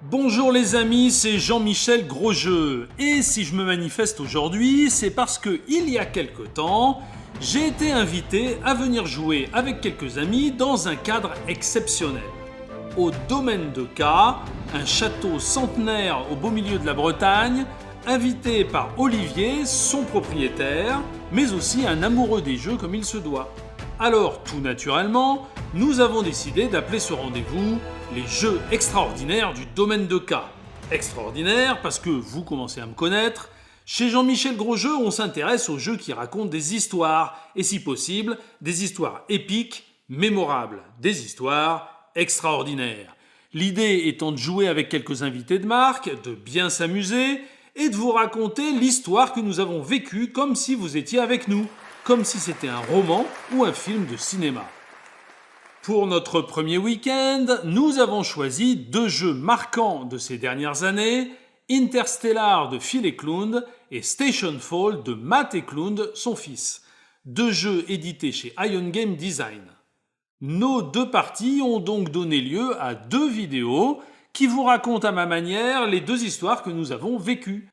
Bonjour les amis, c'est Jean-Michel Gros Jeux. Et si je me manifeste aujourd'hui, c'est parce que il y a quelque temps, j'ai été invité à venir jouer avec quelques amis dans un cadre exceptionnel. Au Domaine de Ca, un château centenaire au beau milieu de la Bretagne, invité par Olivier, son propriétaire, mais aussi un amoureux des jeux comme il se doit. Alors, tout naturellement, nous avons décidé d'appeler ce rendez-vous les jeux extraordinaires du Domaine de Ca. Extraordinaire parce que vous commencez à me connaître. Chez Jean-Michel Grosjeux, on s'intéresse aux jeux qui racontent des histoires, et si possible, des histoires épiques, mémorables, des histoires extraordinaires. L'idée étant de jouer avec quelques invités de marque, de bien s'amuser et de vous raconter l'histoire que nous avons vécue comme si vous étiez avec nous, comme si c'était un roman ou un film de cinéma. Pour notre premier week-end, nous avons choisi deux jeux marquants de ces dernières années, Interstellar de Phil Eklund et Stationfall de Matt Eklund, son fils. Deux jeux édités chez Ion Game Design. Nos deux parties ont donc donné lieu à deux vidéos qui vous racontent à ma manière les deux histoires que nous avons vécues.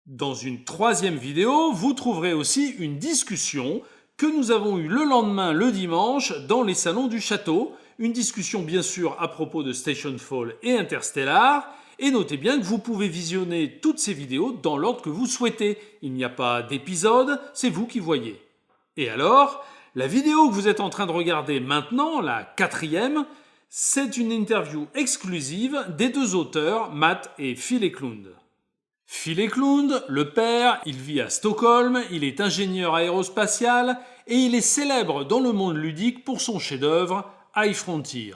Dans une troisième vidéo, vous trouverez aussi une discussion que nous avons eue le lendemain, le dimanche, dans les salons du château. Une discussion bien sûr à propos de Stationfall et Interstellar. Et notez bien que vous pouvez visionner toutes ces vidéos dans l'ordre que vous souhaitez. Il n'y a pas d'épisode, c'est vous qui voyez. Et alors, la vidéo que vous êtes en train de regarder maintenant, la quatrième, c'est une interview exclusive des deux auteurs, Matt et Phil Eklund. Phil Eklund, le père, il vit à Stockholm, il est ingénieur aérospatial et il est célèbre dans le monde ludique pour son chef-d'œuvre High Frontier,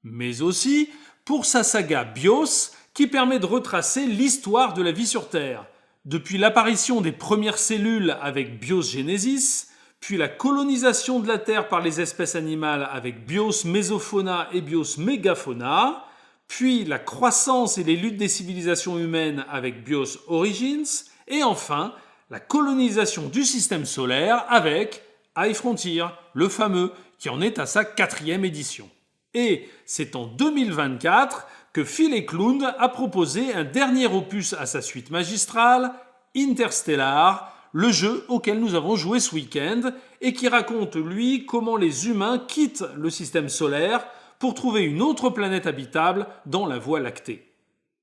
mais aussi pour sa saga BIOS qui permet de retracer l'histoire de la vie sur Terre, depuis l'apparition des premières cellules avec BIOS Genesis, puis la colonisation de la Terre par les espèces animales avec BIOS Mesofauna et BIOS Megafauna, puis la croissance et les luttes des civilisations humaines avec BIOS Origins, et enfin la colonisation du système solaire avec High Frontier, le fameux, qui en est à sa quatrième édition. Et c'est en 2024 que Phil Eklund a proposé un dernier opus à sa suite magistrale, Interstellar, le jeu auquel nous avons joué ce week-end, et qui raconte, lui, comment les humains quittent le système solaire pour trouver une autre planète habitable dans la Voie lactée.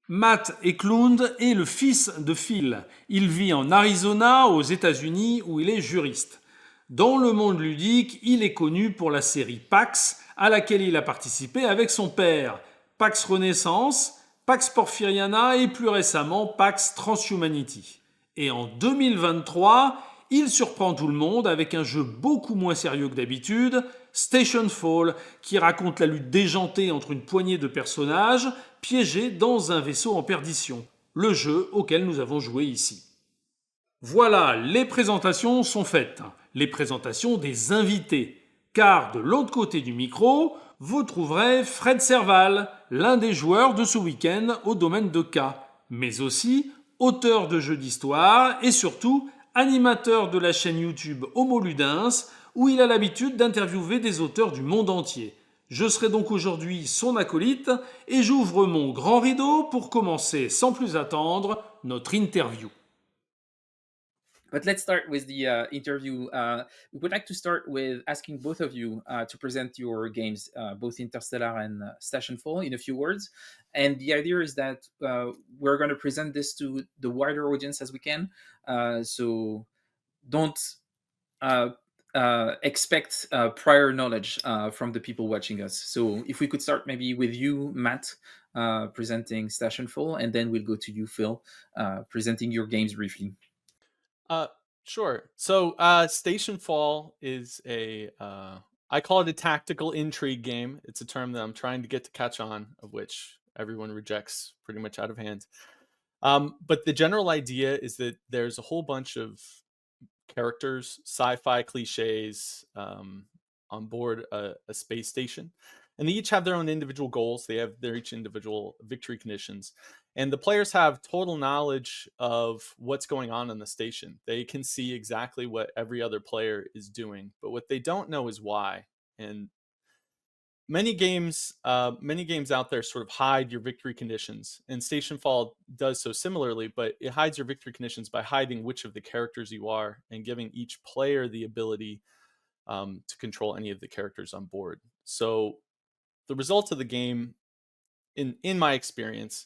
Matt Eklund est le fils de Phil. Il vit en Arizona, aux États-Unis, où il est juriste. Dans le monde ludique, il est connu pour la série PAX, à laquelle il a participé avec son père. PAX Renaissance, PAX Porfiriana et plus récemment PAX Transhumanity. Et en 2023, il surprend tout le monde avec un jeu beaucoup moins sérieux que d'habitude, Stationfall, qui raconte la lutte déjantée entre une poignée de personnages piégés dans un vaisseau en perdition, le jeu auquel nous avons joué ici. Voilà, les présentations sont faites, les présentations des invités, car de l'autre côté du micro, vous trouverez Fred Serval, l'un des joueurs de ce week-end au domaine de K, mais aussi auteur de jeux d'histoire et surtout animateur de la chaîne YouTube Homo Ludens, où il a l'habitude d'interviewer des auteurs du monde entier. Je serai donc aujourd'hui son acolyte et j'ouvre mon grand rideau pour commencer sans plus attendre notre interview. But let's start with the interview. We would like to start with asking both of you to present your games, both Interstellar and Stationfall, in a few words. And the idea is that we're going to present this to the wider audience as we can. So don't expect prior knowledge from the people watching us. So if we could start maybe with you, Matt, presenting Stationfall, and then we'll go to you, Phil, presenting your games briefly. Uh, sure. So, Stationfall is I call it a tactical intrigue game. It's a term that I'm trying to get to catch on, of which everyone rejects pretty much out of hand. But the general idea is that there's a whole bunch of characters, sci-fi cliches, on board a space station, and they each have their own individual goals. They have their each individual victory conditions, and the players have total knowledge of what's going on the station. They can see exactly what every other player is doing, but what they don't know is why. And many games out there sort of hide your victory conditions, and Stationfall does so similarly, but it hides your victory conditions by hiding which of the characters you are and giving each player the ability to control any of the characters on board. So the result of the game, in my experience,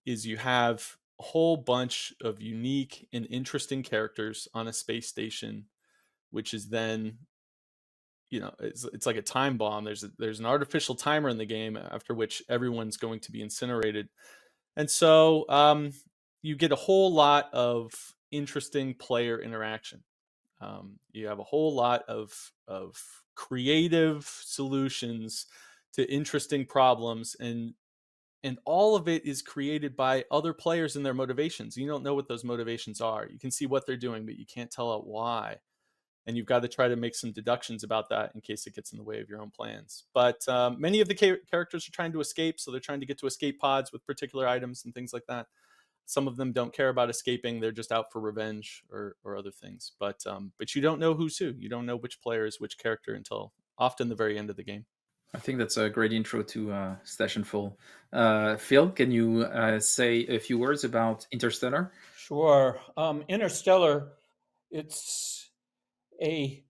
is you have a whole bunch of unique and interesting characters on a space station, which is then, it's like a time bomb. There's an artificial timer in the game after which everyone's going to be incinerated, and so you get a whole lot of interesting player interaction. You have a whole lot of creative solutions to interesting problems, and all of it is created by other players and their motivations. You don't know what those motivations are. You can see what they're doing, but you can't tell out why. And you've got to try to make some deductions about that in case it gets in the way of your own plans. But many of the characters are trying to escape, so they're trying to get to escape pods with particular items and things like that. Some of them don't care about escaping; they're just out for revenge or other things. But you don't know who's who. You don't know which player is which character until often the very end of the game. I think that's a great intro to Stationfall. Phil, can you say a few words about Interstellar? Sure. Interstellar, it's a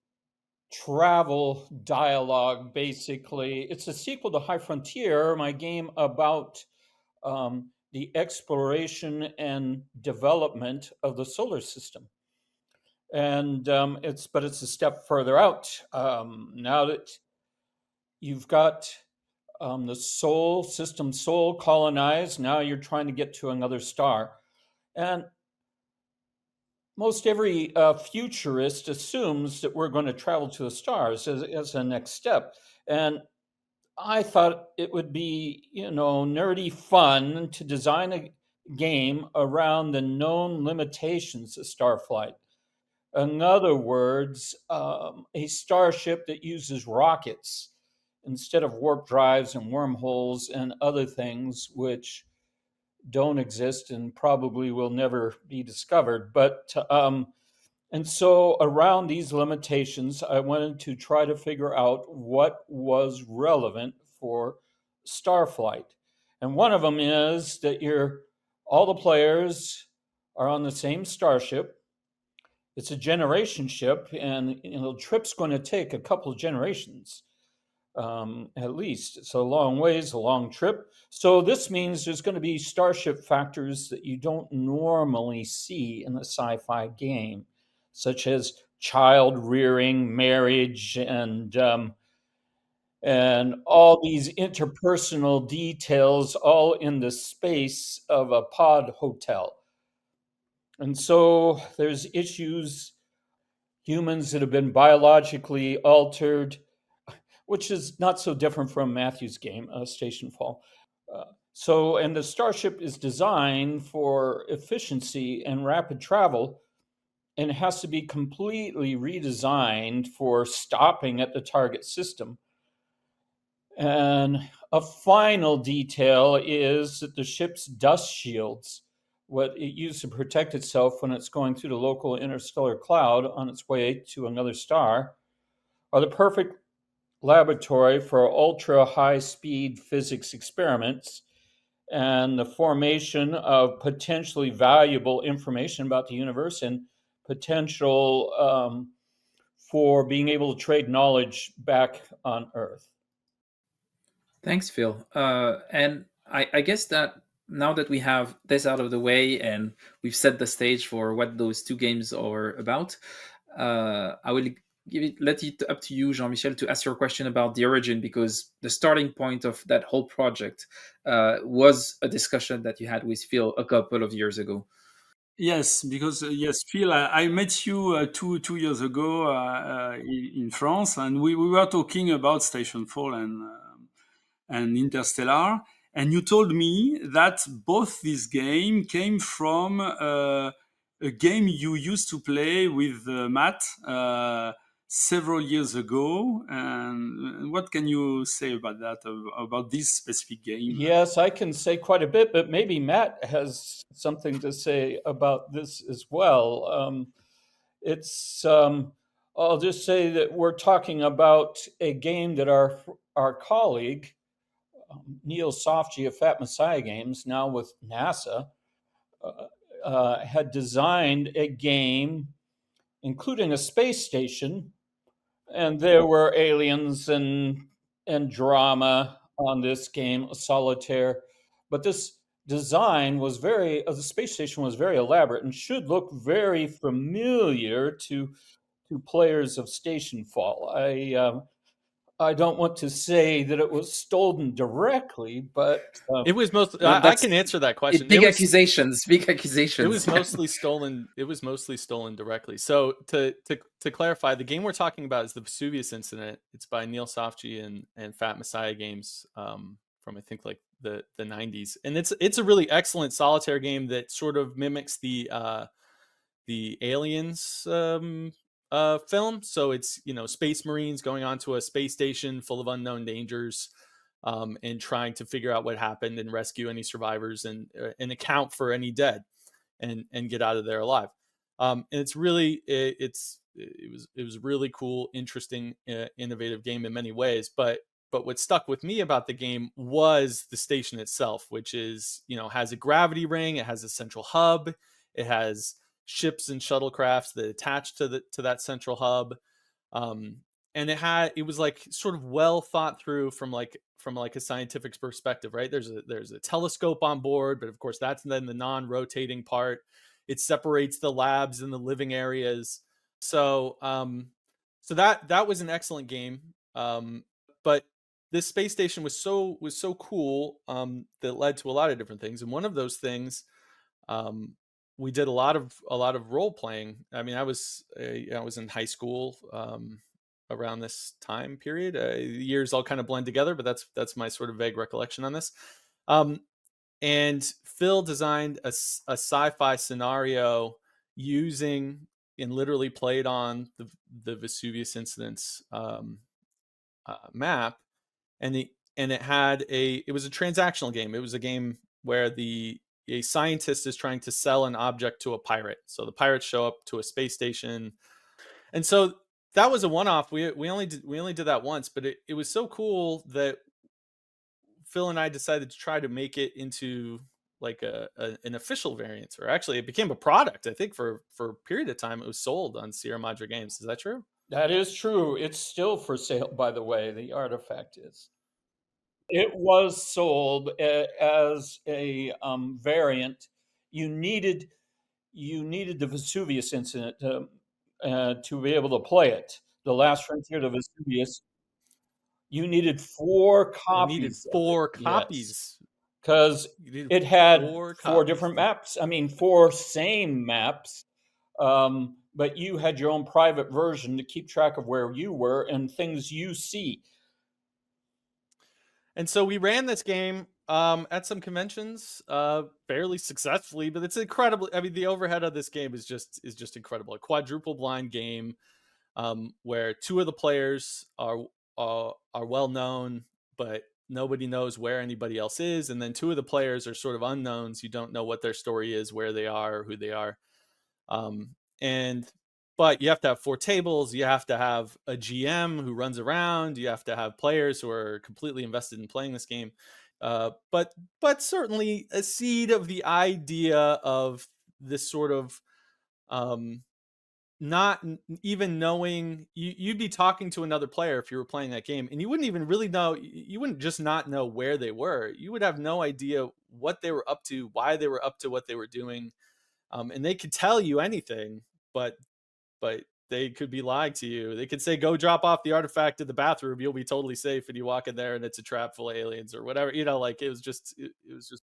travel dialogue, basically. It's a sequel to High Frontier, my game about the exploration and development of the solar system. And it's a step further out. Now that you've got the Sol colonized, now you're trying to get to another star. And most every futurist assumes that we're going to travel to the stars as a next step. And I thought it would be, nerdy fun to design a game around the known limitations of starflight. In other words, a starship that uses rockets instead of warp drives and wormholes and other things which don't exist and probably will never be discovered. But and so around these limitations, I wanted to try to figure out what was relevant for starflight. And one of them is that all the players are on the same starship. It's a generation ship, and the trip's going to take a couple of generations. At least. It's a long ways, a long trip. So this means there's going to be starship factors that you don't normally see in a sci-fi game, such as child rearing, marriage, and all these interpersonal details, all in the space of a pod hotel. And so there's issues, humans that have been biologically altered, which is not so different from Matthew's game, Stationfall. And the starship is designed for efficiency and rapid travel, and it has to be completely redesigned for stopping at the target system. And a final detail is that the ship's dust shields, what it used to protect itself when it's going through the local interstellar cloud on its way to another star, are the perfect laboratory for ultra high speed physics experiments and the formation of potentially valuable information about the universe and potential for being able to trade knowledge back on Earth. Thanks, Phil. And I guess that now that we have this out of the way and we've set the stage for what those two games are about, I will let it up to you, Jean-Michel, to ask your question about the origin, because the starting point of that whole project was a discussion that you had with Phil a couple of years ago. Yes, because yes, Phil, I met you 2 years ago in France, and we were talking about Stationfall and Interstellar, and you told me that both these games came from a game you used to play with Matt several years ago. And what can you say about that, about this specific game? Yes, I can say quite a bit, but maybe Matt has something to say about this as well. I'll just say that we're talking about a game that our our colleague, Neil Sofji of Fat Messiah Games, now with NASA, had designed a game including a space station, and there were aliens and drama on this game, Solitaire. But this design was the space station was very elaborate and should look very familiar to players of Stationfall. I don't want to say that it was stolen directly, but It was most. Well, I that's- can answer that question. Big It was- accusations. Big It accusations. was mostly stolen. It was mostly stolen directly. So to clarify, the game we're talking about is the Vesuvius Incident. It's by Neil Sofji and Fat Messiah Games from I think like the 90s, and it's a really excellent solitaire game that sort of mimics the Aliens film. So it's space marines going onto a space station full of unknown dangers. And trying to figure out what happened and rescue any survivors and account for any dead and get out of there alive. And it's really it was a really cool, interesting, innovative game in many ways. But what stuck with me about the game was the station itself, which is has a gravity ring, it has a central hub, it has ships and shuttlecrafts that attach to that central hub. And it was like sort of well thought through from a scientific perspective, right? There's a telescope on board, but of course that's then the non-rotating part. It separates the labs and the living areas. So that was an excellent game. But this space station was so cool that led to a lot of different things. And one of those things, we did a lot of role playing. I mean, I was in high school around this time period. The years all kind of blend together, but that's my sort of vague recollection on this. And Phil designed a sci-fi scenario using and literally played on the Vesuvius Incident's map, and it was a transactional game. It was a game where a scientist is trying to sell an object to a pirate. So the pirates show up to a space station, and so that was a one-off. We only did that once, but it was so cool that Phil and I decided to try to make it into like an official variant, or actually it became a product. I think for a period of time it was sold on Sierra Madre Games. Is that true? that is true. It's still for sale, by the way. The artifact is. It was sold as a variant. You needed the Vesuvius Incident to be able to play it. The Last Frontier to Vesuvius. You needed 4 copies. You needed 4 copies. Because it had 4 different maps. I mean, 4 same maps. But you had your own private version to keep track of where you were and things you see. And so we ran this game at some conventions fairly successfully, but it's incredible. I mean, the overhead of this game is just incredible. A quadruple blind game where 2 of the players are well known, but nobody knows where anybody else is, and then 2 of the players are sort of unknowns. You don't know what their story is, where they are, or who they are. But you have to have 4 tables. You have to have a GM who runs around. You have to have players who are completely invested in playing this game. But certainly a seed of the idea of this sort of not even knowing. You'd be talking to another player if you were playing that game, and you wouldn't even really know. You wouldn't just not know where they were. You would have no idea what they were up to, why they were up to what they were doing, and they could tell you anything, but they could be lying to you. They could say, go drop off the artifact in the bathroom. You'll be totally safe. And you walk in there and it's a trap full of aliens or whatever, like it was just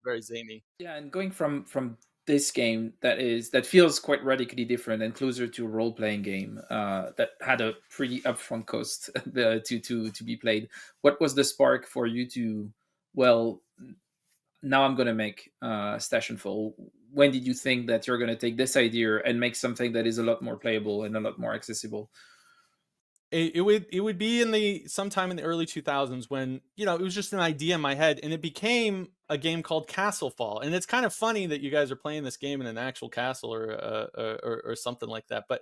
very zany. Yeah. And going from this game that feels quite radically different and closer to a role-playing game that had a pretty upfront cost to be played. What was the spark for you to, well, now I'm going to make Stationfall? When did you think that you're going to take this idea and make something that is a lot more playable and a lot more accessible? It would be sometime in the early 2000s when it was just an idea in my head, and it became a game called Castlefall. And it's kind of funny that you guys are playing this game in an actual castle or something like that. But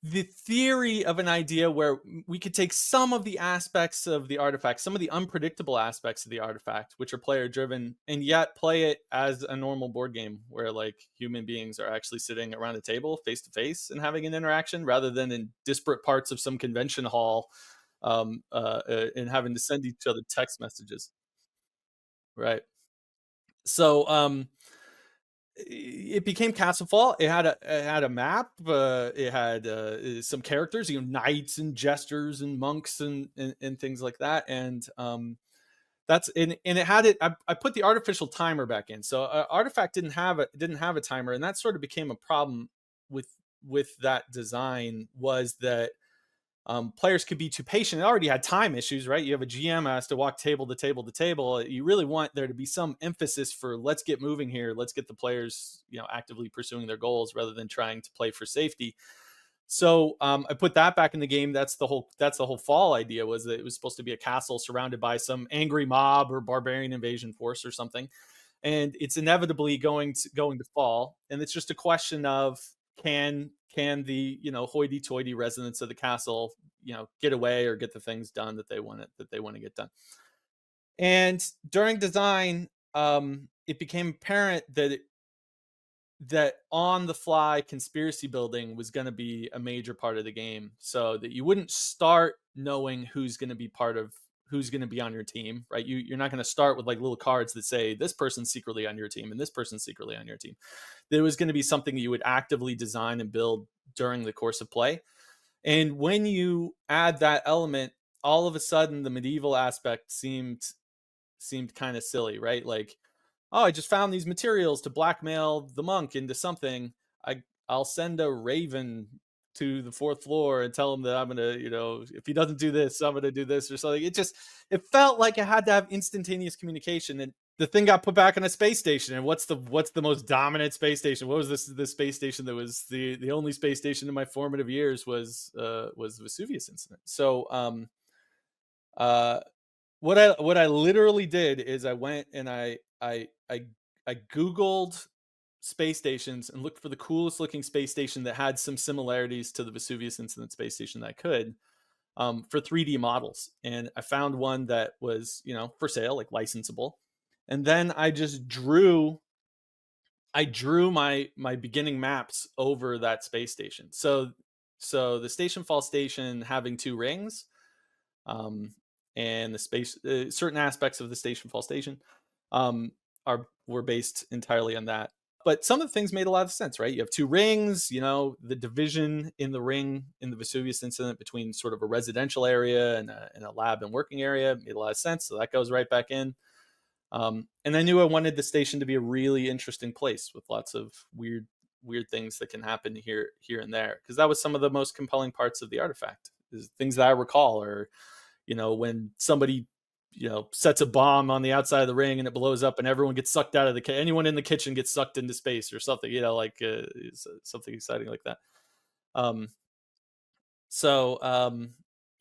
the theory of an idea where we could take some of the aspects of the artifact, some of the unpredictable aspects of the artifact, which are player driven, and yet play it as a normal board game where like human beings are actually sitting around a table face to face and having an interaction rather than in disparate parts of some convention hall and having to send each other text messages. Right. So it became Castlefall. It had a map. It had some characters, knights and jesters and monks and things like that. And that's and it had it. I put the artificial timer back in. So Artifact didn't have a timer, and that sort of became a problem with that design. Was that players could be too patient. It already had time issues, right? You have a GM that has to walk table to table to table. You really want there to be some emphasis for let's get moving here. Let's get the players, actively pursuing their goals rather than trying to play for safety. So I put that back in the game. That's the whole fall idea, was that it was supposed to be a castle surrounded by some angry mob or barbarian invasion force or something. And it's inevitably going to fall. And it's just a question of can the hoity-toity residents of the castle get away or get the things done that they want to get done. And during design, it became apparent that on the fly conspiracy building was going to be a major part of the game, so that you wouldn't start knowing who's going to be on your team, right? You're not going to start with like little cards that say this person's secretly on your team and this person's secretly on your team. There was going to be something you would actively design and build during the course of play. And when you add that element, all of a sudden the medieval aspect seemed kind of silly, right? Like, oh, I just found these materials to blackmail the monk into something. I'll send a raven to the 4th floor and tell him that I'm gonna, if he doesn't do this, I'm gonna do this or something. It felt like it had to have instantaneous communication, and the thing got put back on a space station. And what's the most dominant space station? What was this space station that was the only space station in my formative years was the Vesuvius incident. So what I literally did is I went and I Googled space stations and looked for the coolest looking space station that had some similarities to the Vesuvius incident space station that I could, for 3D models. And I found one that was, for sale, like licensable. And then I just drew my beginning maps over that space station. So the Stationfall station having 2 rings, and the space, certain aspects of the Stationfall station, were based entirely on that. But some of the things made a lot of sense, right? You have 2 rings, the division in the ring in the Vesuvius incident between sort of a residential area and a lab and working area made a lot of sense. So that goes right back in. And I knew I wanted the station to be a really interesting place with lots of weird things that can happen here and there. Because that was some of the most compelling parts of the artifact, is things that I recall, or, when somebody sets a bomb on the outside of the ring and it blows up and everyone gets sucked out of anyone in the kitchen gets sucked into space or something, something exciting like that. So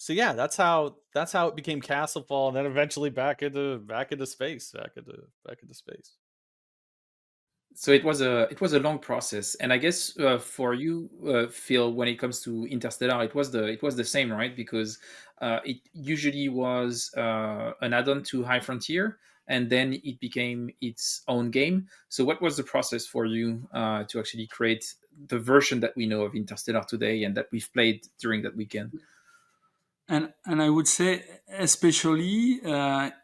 yeah, that's how it became Castlefall, and then eventually back into space. So it was a long process, and I guess for you, Phil, when it comes to Interstellar, it was the same, right? Because it usually was an add-on to High Frontier, and then it became its own game. So what was the process for you to actually create the version that we know of Interstellar today and that we've played during that weekend? And I would say, especially,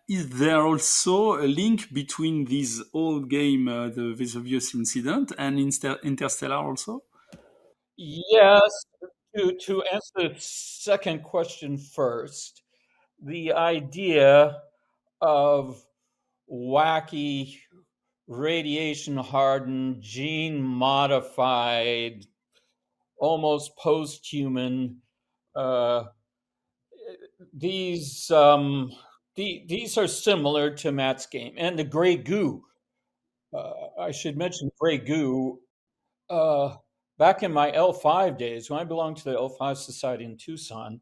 is there also a link between this old game, the Vesuvius incident, and Interstellar also? Yes. To answer the second question first, the idea of wacky, radiation hardened, gene modified, almost post-human, these are similar to Matt's game. And the gray goo, I should mention gray goo. Back in my L5 days, when I belonged to the L5 Society in Tucson,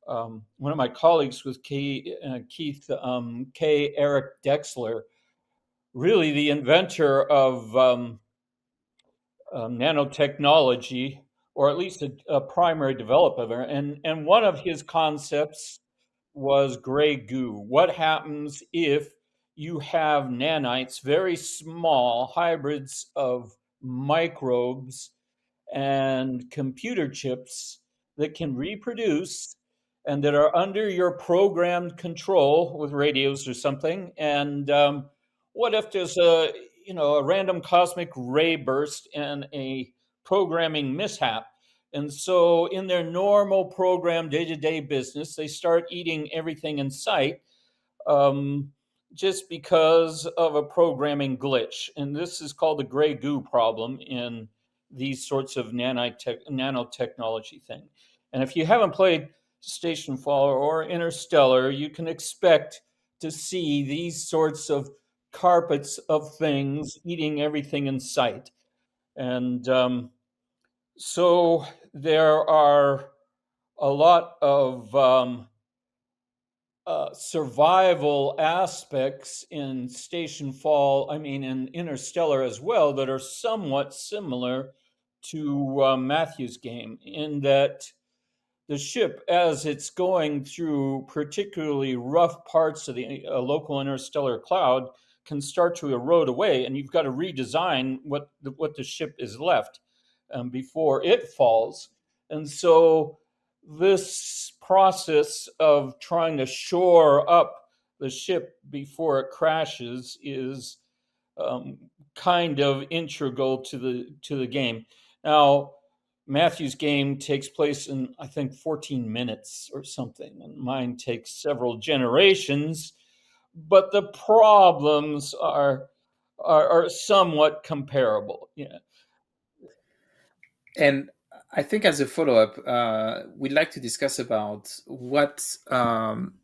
one of my colleagues was Keith K. Eric Dexler, really the inventor of nanotechnology, or at least a primary developer. And one of his concepts was gray goo. What happens if you have nanites, very small hybrids of microbes and computer chips that can reproduce and that are under your programmed control with radios or something? And what if there's a random cosmic ray burst and a programming mishap? And so in their normal program day-to-day business, they start eating everything in sight, just because of a programming glitch. And this is called the gray goo problem in these sorts of nanotechnology thing. And if you haven't played Stationfall or Interstellar, you can expect to see these sorts of carpets of things eating everything in sight. And so there are a lot of survival aspects in in Interstellar as well, that are somewhat similar to Matthew's game, in that the ship, as it's going through particularly rough parts of the local interstellar cloud, can start to erode away, and you've got to redesign what the ship is left before it falls. And so this process of trying to shore up the ship before it crashes is kind of integral to the game. Now, Matthew's game takes place in, I think, 14 minutes or something, and mine takes several generations. But the problems are somewhat comparable. Yeah. And I think as a follow-up, we'd like to discuss about what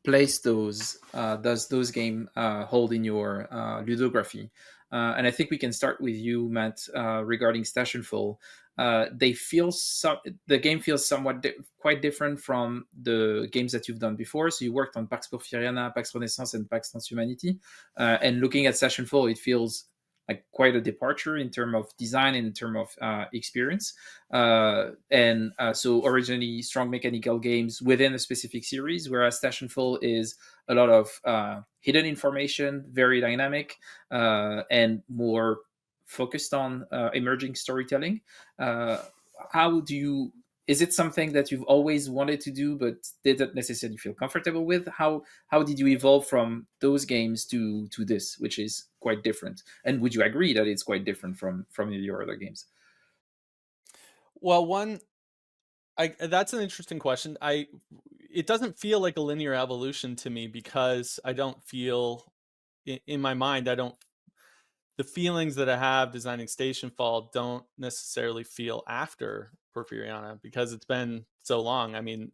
place does those game hold in your ludography. And I think we can start with you, Matt, regarding Stationfall. The game feels somewhat quite different from the games that you've done before. So you worked on Pax Porfiriana, Pax Renaissance, and Pax Transhumanity. And looking at Stationfall, it feels like quite a departure in terms of design and in terms of experience. So originally strong mechanical games within a specific series, whereas Stationfall is a lot of hidden information, very dynamic, and more focused on emerging storytelling. Is it something that you've always wanted to do but didn't necessarily feel comfortable with? How did you evolve from those games to this, which is quite different? And would you agree that it's quite different from your other games? Well, that's an interesting question. It doesn't feel like a linear evolution to me, because I don't feel, in my mind, the feelings that I have designing Stationfall don't necessarily feel after Porfiriana, because it's been so long. I mean,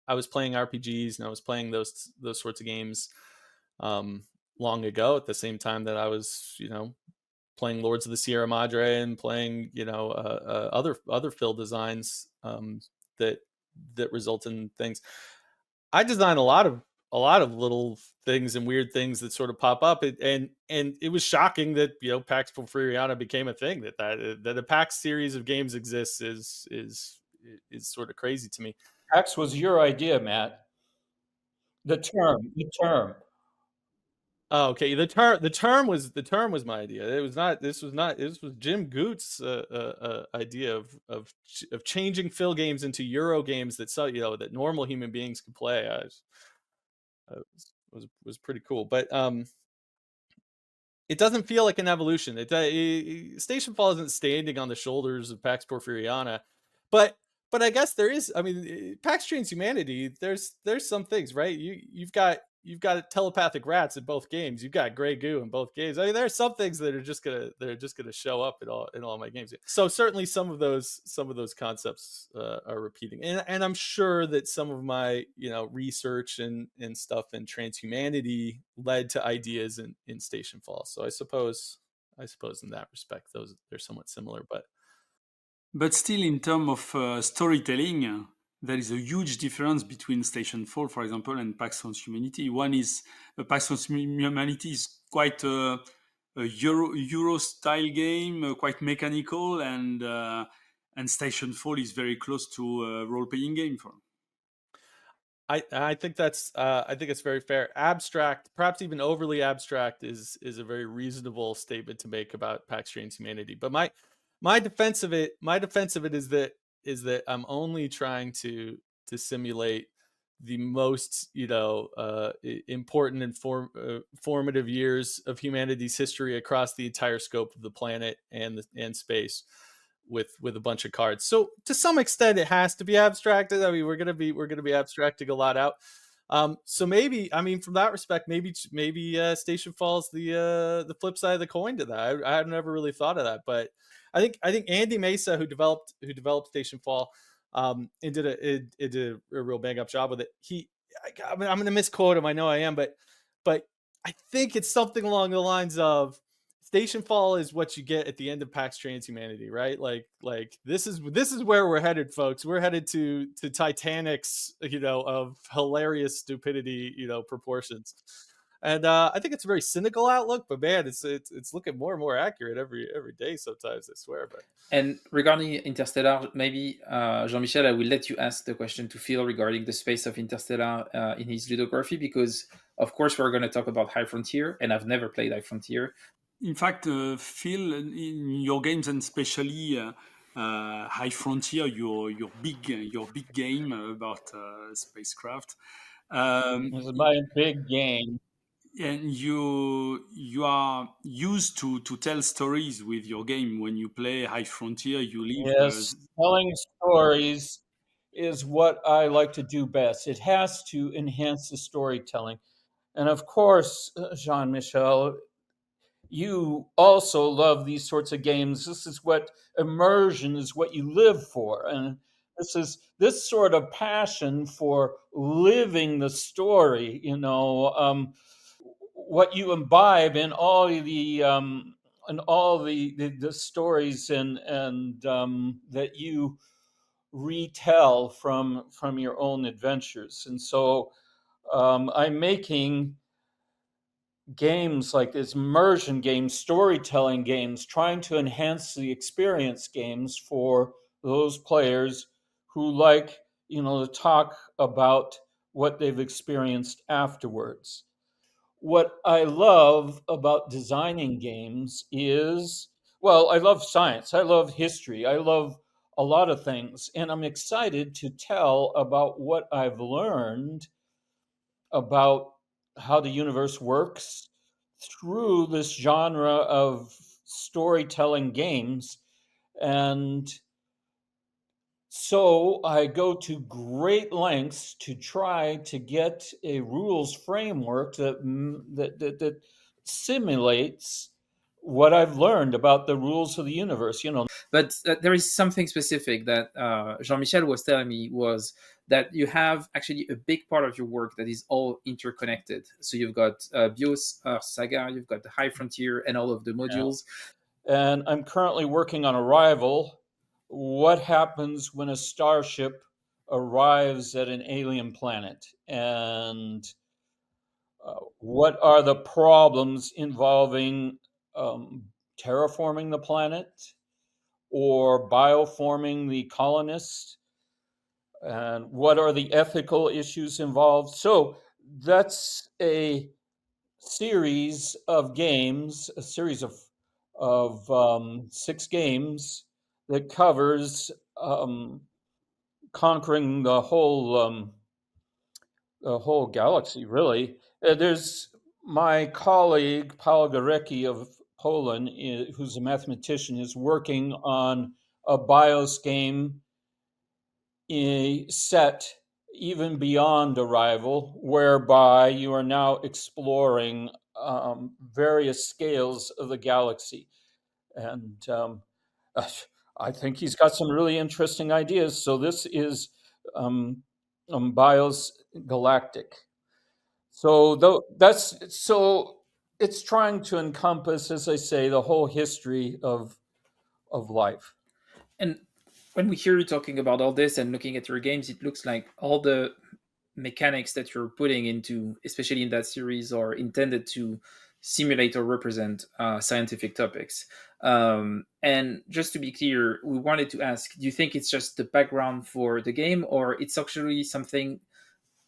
I was playing RPGs and I was playing those sorts of games long ago, at the same time that I was, playing Lords of the Sierra Madre and playing, other fill designs that result in things. I design a lot of little things and weird things that sort of pop up, and it was shocking that Pax Porfiriana became a thing. That a Pax series of games exists is sort of crazy to me. Pax was your idea, Matt. The term. Oh, okay. The term was my idea. This was Jim Goot's idea of changing fill games into Euro games that that normal human beings could play. Was pretty cool, but it doesn't feel like an evolution. Stationfall isn't standing on the shoulders of Pax Porfiriana, but I guess there is. I mean, Pax Transhumanity. There's some things, right? You've got telepathic rats in both games. You've got gray goo in both games. I mean, there are some things that are just gonna show up in all my games. So certainly some of those concepts are repeating, and I'm sure that some of my research and stuff in transhumanity led to ideas in Stationfall. So I suppose in that respect they're somewhat similar, But still, in terms of storytelling, there is a huge difference between Stationfall, for example, and Pax Transhumanity. One is Pax Transhumanity is quite a Euro style game, quite mechanical, and And Stationfall is very close to a role-playing game for. I think that's I think it's very fair. Abstract, perhaps even overly abstract, is a very reasonable statement to make about PAX Transhumanity. But my defense of it is that I'm only trying to simulate the most important and formative years of humanity's history across the entire scope of the planet and space, with a bunch of cards. So to some extent, it has to be abstracted. I mean, we're gonna be abstracting a lot out. So maybe, I mean, from that respect, maybe Stationfall's the flip side of the coin to that. I've never really thought of that, but I think Andy Mesa, who developed Stationfall, and did a real bang up job with it. I'm going to misquote him. I know I am, but I think it's something along the lines of, Stationfall is what you get at the end of PAX Transhumanity, right? Like this is where we're headed, folks. We're headed to Titanic's, of hilarious stupidity, proportions. And I think it's a very cynical outlook, but man, it's looking more and more accurate every day. Sometimes, I swear. But And regarding Interstellar, maybe Jean-Michel, I will let you ask the question to Phil regarding the space of Interstellar in his ludography, because of course we're going to talk about High Frontier, and I've never played High Frontier. In fact, Phil, in your games, and especially High Frontier, your big game about spacecraft, It's my big game. and you are used to tell stories with your game. When you play High Frontier, you live. Yes, telling stories is what I like to do best. It has to enhance the storytelling. And of course, Jean-Michel, you also love these sorts of games. This is what immersion is, what you live for. And this sort of passion for living the story, what you imbibe in all the stories and that you retell from your own adventures. And so I'm making games like this, immersion games, storytelling games, trying to enhance the experience games for those players who like, to talk about what they've experienced afterwards. What I love about designing games is, well, I love science, I love history, I love a lot of things, and I'm excited to tell about what I've learned about how the universe works through this genre of storytelling games. And so I go to great lengths to try to get a rules framework that simulates what I've learned about the rules of the universe. But there is something specific that Jean-Michel was telling me, was that you have actually a big part of your work that is all interconnected. So you've got Bios, Saga, you've got the High Frontier, and all of the modules. Yeah. And I'm currently working on Arrival. What happens when a starship arrives at an alien planet? And what are the problems involving terraforming the planet or bioforming the colonists? And what are the ethical issues involved? So that's a series of games, a series of 6 games that covers conquering the whole galaxy, really. There's my colleague Paul Gorecki of Poland, who's a mathematician, is working on a BIOS game set even beyond Arrival, whereby you are now exploring various scales of the galaxy. And I think he's got some really interesting ideas. So this is BIOS Galactic. So it's trying to encompass, as I say, the whole history of life. And when we hear you talking about all this and looking at your games, it looks like all the mechanics that you're putting into, especially in that series, are intended to simulate or represent scientific topics. And just to be clear, we wanted to ask, do you think it's just the background for the game, or it's actually something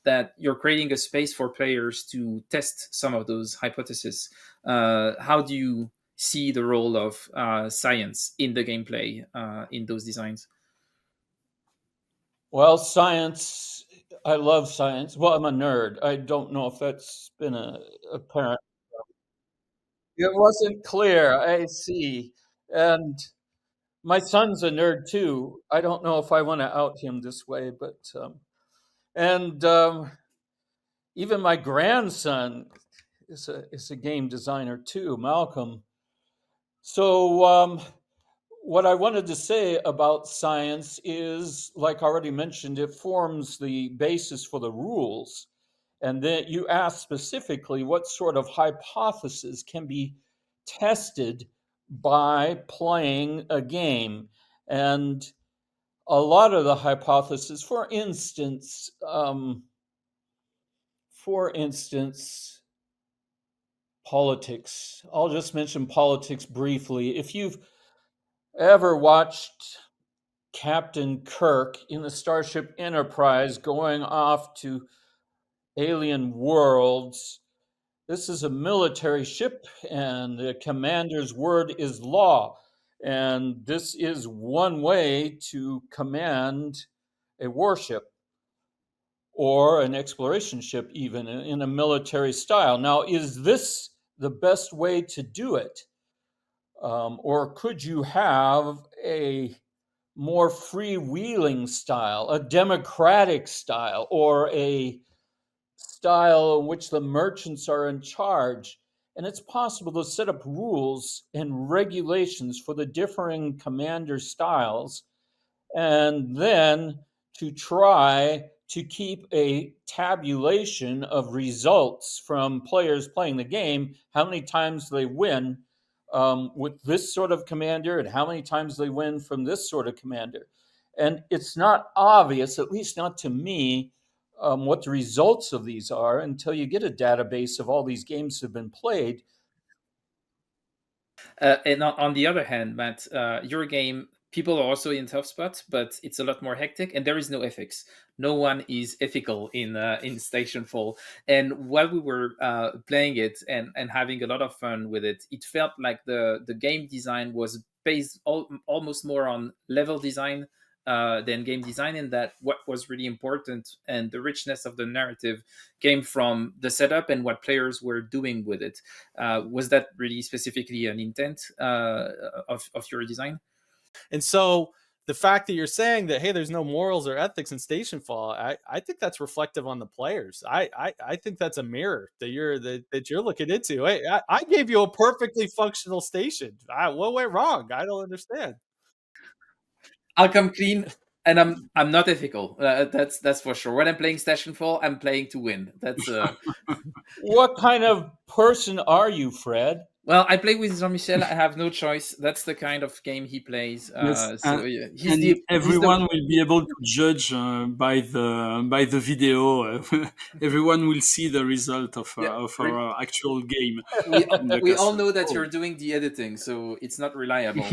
that you're creating a space for players to test some of those hypotheses? How do you see the role of science in the gameplay in those designs? Well, science, I love science. Well, I'm a nerd. I don't know if that's been apparent. It wasn't clear. I see. And my son's a nerd too. I don't know if I want to out him this way, but and even my grandson is a game designer too, Malcolm. So what I wanted to say about science is, like I already mentioned, it forms the basis for the rules. And then you asked specifically what sort of hypothesis can be tested by playing a game. And a lot of the hypotheses, for instance, politics. I'll just mention politics briefly. If you've ever watched Captain Kirk in the Starship Enterprise going off to alien worlds, this is a military ship, and the commander's word is law. And this is one way to command a warship or an exploration ship, even in a military style. Now, is this the best way to do it? Or could you have a more freewheeling style, a democratic style, or a style in which the merchants are in charge? And it's possible to set up rules and regulations for the differing commander styles, and then to try to keep a tabulation of results from players playing the game, how many times they win with this sort of commander and how many times they win from this sort of commander. And it's not obvious, at least not to me, what the results of these are until you get a database of all these games that have been played. And on the other hand, Matt, your game, people are also in tough spots, but it's a lot more hectic, and there is no ethics. No one is ethical in Stationfall. And while we were playing it and having a lot of fun with it, it felt like the game design was based almost more on level design than game design, and that what was really important and the richness of the narrative came from the setup and what players were doing with it. Was that really specifically an intent of your design? And so the fact that you're saying that, hey, there's no morals or ethics in Stationfall, I think that's reflective on the players. I think that's a mirror that you're looking into. Hey, I gave you a perfectly functional station. What went wrong? I don't understand. I'll come clean, and I'm not ethical. That's for sure. When I'm playing Stationfall, I'm playing to win. That's What kind of person are you, Fred? well, I play with Jean-Michel. I have no choice. That's the kind of game he plays. Yes, So yeah, and everyone will be able to judge by the video. Everyone will see the result of our actual game. We all know that you're doing the editing, so it's not reliable.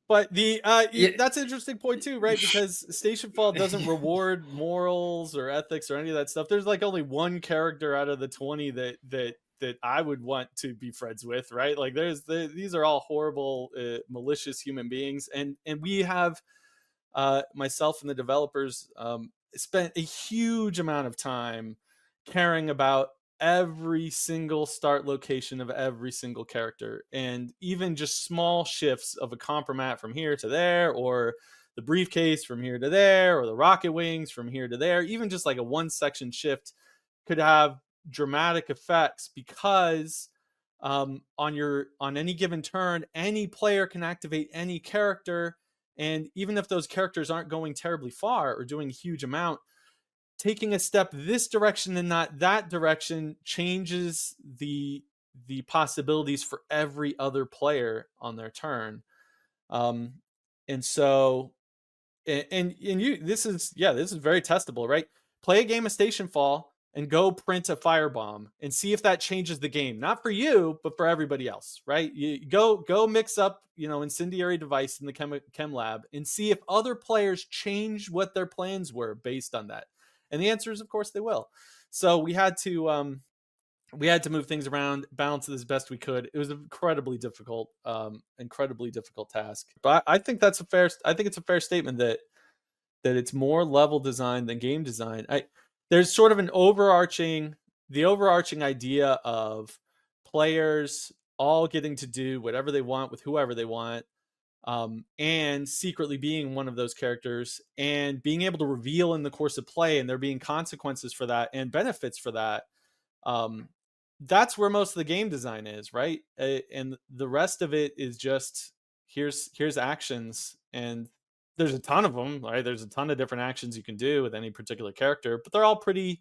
But that's an interesting point too, right? Because Stationfall doesn't reward morals or ethics or any of that stuff. There's like only one character out of the 20 that I would want to be friends with, right? Like these are all horrible, malicious human beings, and we have myself and the developers spent a huge amount of time caring about every single start location of every single character, and even just small shifts of a compromat from here to there, or the briefcase from here to there, or the rocket wings from here to there, even just like a one section shift could have dramatic effects, because on any given turn, any player can activate any character, and even if those characters aren't going terribly far or doing a huge amount, taking a step this direction and not that direction changes the possibilities for every other player on their turn. And so, and you, this is very testable, right? Play a game of Stationfall, and go print a firebomb and see if that changes the game. Not for you, but for everybody else, right? You go mix up, incendiary device in the chem lab and see if other players change what their plans were based on that. And the answer is, of course, they will. So we had to move things around, balance it as best we could. It was an incredibly difficult task. But I think it's a fair statement that it's more level design than game design. There's sort of the overarching idea of players all getting to do whatever they want with whoever they want, and secretly being one of those characters and being able to reveal in the course of play, and there being consequences for that and benefits for that. That's where most of the game design is, right? And the rest of it is just here's actions, and there's a ton of them, right? There's a ton of different actions you can do with any particular character, but they're all pretty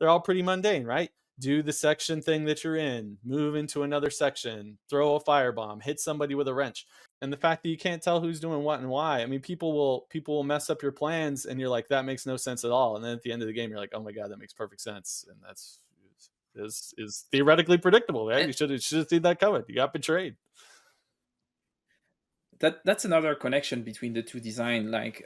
mundane, right? Do the section thing that you're in, move into another section, throw a firebomb, hit somebody with a wrench. And the fact that you can't tell who's doing what and why. I mean, people will mess up your plans and you're like, that makes no sense at all. And then at the end of the game, you're like, oh my God, that makes perfect sense. And that's is theoretically predictable, right? You should have seen that coming. You got betrayed. That's another connection between the two design. Like,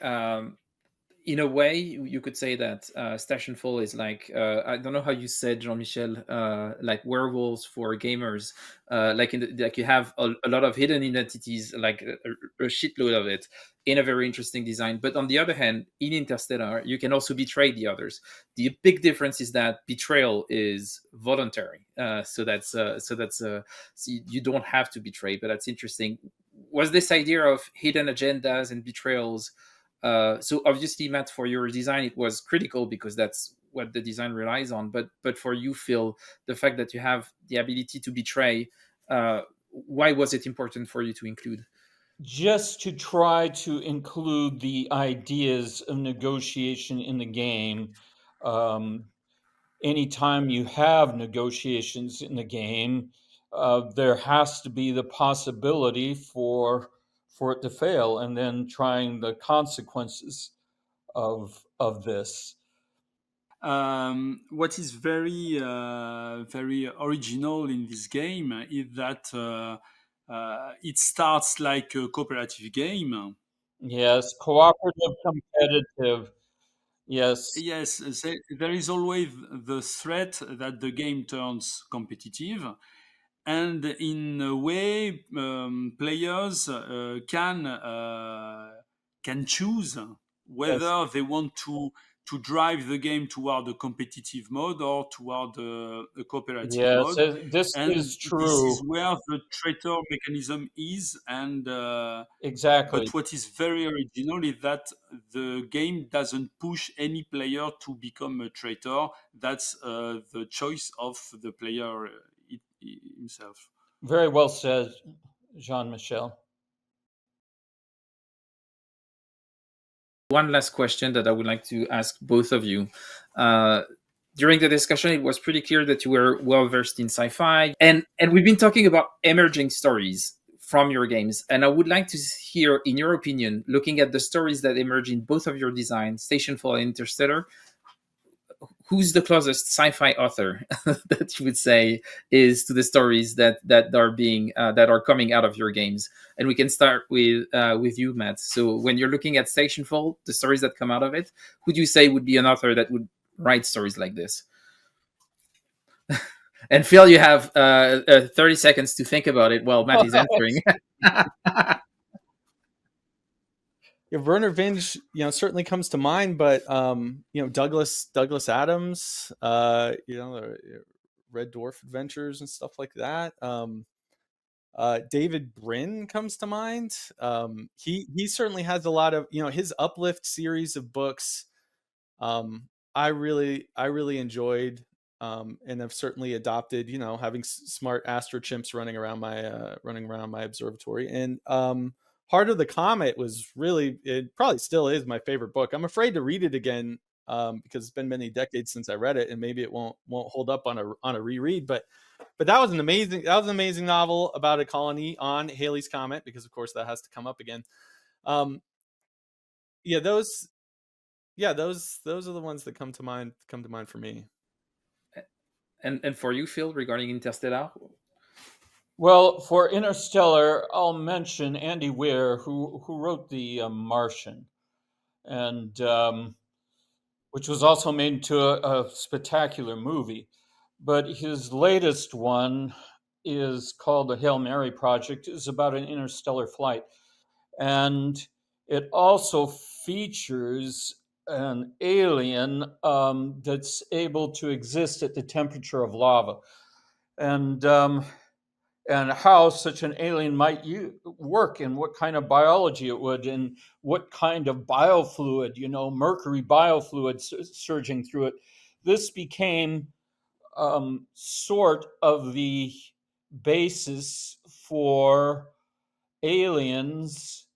in a way, you could say that Stationfall is like, I don't know how you said, Jean-Michel, like werewolves for gamers. Like you have a lot of hidden identities, like a shitload of it, in a very interesting design. But on the other hand, in Interstellar, you can also betray the others. The big difference is that betrayal is voluntary. So you don't have to betray. But that's interesting. Was this idea of hidden agendas and betrayals? So obviously, Matt, for your design, it was critical because that's what the design relies on. But for you, Phil, the fact that you have the ability to betray, why was it important for you to include? Just to try to include the ideas of negotiation in the game. Anytime you have negotiations in the game, there has to be the possibility for it to fail, and then trying the consequences of this. What is very very original in this game is that it starts like a cooperative game. Yes, cooperative, competitive. Yes, Yes, there is always the threat that the game turns competitive, and in a way, players can choose yes, whether they want to drive the game toward a competitive mode or toward a cooperative yes. mode, This and is this is true. where the traitor mechanism is. And Exactly. but what is very original is that the game doesn't push any player to become a traitor. That's the choice of the player himself. Very well said, Jean-Michel. One last question that I would like to ask both of you. During the discussion, it was pretty clear that you were well versed in sci-fi, and we've been talking about emerging stories from your games. And I would like to hear, in your opinion, looking at the stories that emerge in both of your designs, Stationfall and Interstellar, who's the closest sci-fi author that you would say is to the stories that are coming out of your games? And we can start with you, Matt. So when you're looking at Stationfall, the stories that come out of it, who do you say would be an author that would write stories like this? And Phil, you have 30 seconds to think about it while Matt is answering. Yeah, Werner Vinge, certainly comes to mind, but Douglas Adams, Red Dwarf Adventures and stuff like that. David Brin comes to mind. He certainly has a lot of his Uplift series of books. I really enjoyed, and have certainly adopted. Having smart astro chimps running around my observatory. And Heart of the Comet was it probably still is my favorite book. I'm afraid to read it again because it's been many decades since I read it, and maybe it won't hold up on a reread. But that was an amazing novel about a colony on Halley's Comet, because of course that has to come up again. Those are the ones that come to mind for me. And for you, Phil, regarding Interstellar? Well, for Interstellar, I'll mention Andy Weir, who wrote The Martian, and which was also made into a spectacular movie. But his latest one is called the Hail Mary Project. It's about an interstellar flight, and it also features an alien that's able to exist at the temperature of lava, and how such an alien might work, and what kind of biology it would, and what kind of biofluid, mercury biofluid surging through it. This became sort of the basis for aliens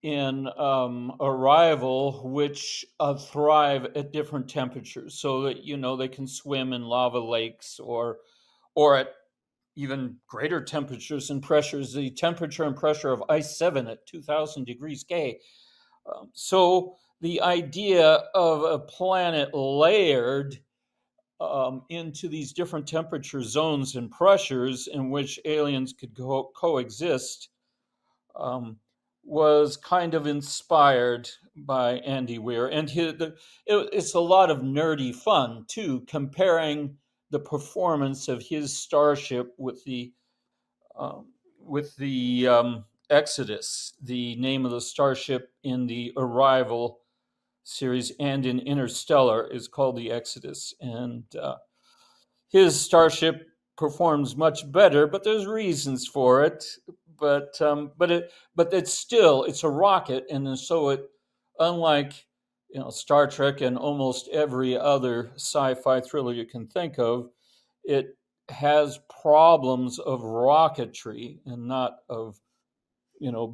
in Arrival, which thrive at different temperatures, so that they can swim in lava lakes, or at even greater temperatures and pressures. The temperature and pressure of ice 7 at 2000 degrees K. So the idea of a planet layered into these different temperature zones and pressures in which aliens could coexist was kind of inspired by Andy Weir. And it's a lot of nerdy fun, too, comparing the performance of his starship with the Exodus, the name of the starship in the Arrival series and in Interstellar is called the Exodus, and his starship performs much better, but there's reasons for it. But it's a rocket, and so it, unlike Star Trek and almost every other sci-fi thriller you can think of, it has problems of rocketry and not of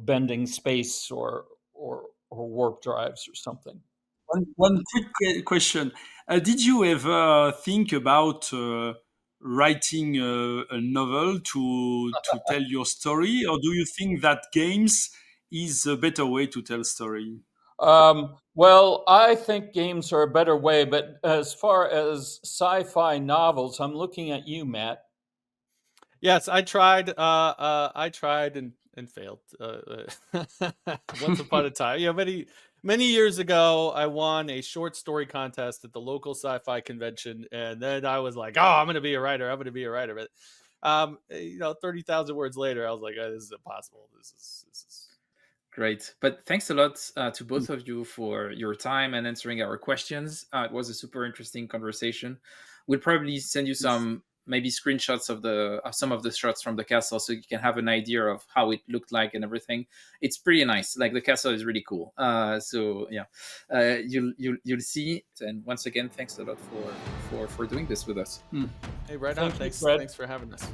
bending space or warp drives or something. One quick question. Did you ever think about writing a novel to tell your story, or do you think that games is a better way to tell story? Well, I think games are a better way, but as far as sci-fi novels, I'm looking at you, Matt. Yes, I tried. I tried and failed. Once upon a time, many years ago, I won a short story contest at the local sci-fi convention, and then I was like, "Oh, I'm going to be a writer. I'm going to be a writer." But 30,000 words later, I was like, "This is impossible. This is." Great. But thanks a lot to both of you for your time and answering our questions. It was a super interesting conversation. We'll probably send you some maybe screenshots of some of the shots from the castle, so you can have an idea of how it looked like and everything. It's pretty nice. Like, the castle is really cool. So yeah, you'll see. And once again, thanks a lot for doing this with us. Hey, right on. Thank you, Fred. Thanks for having us.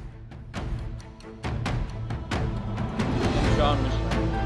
Jean-Michel.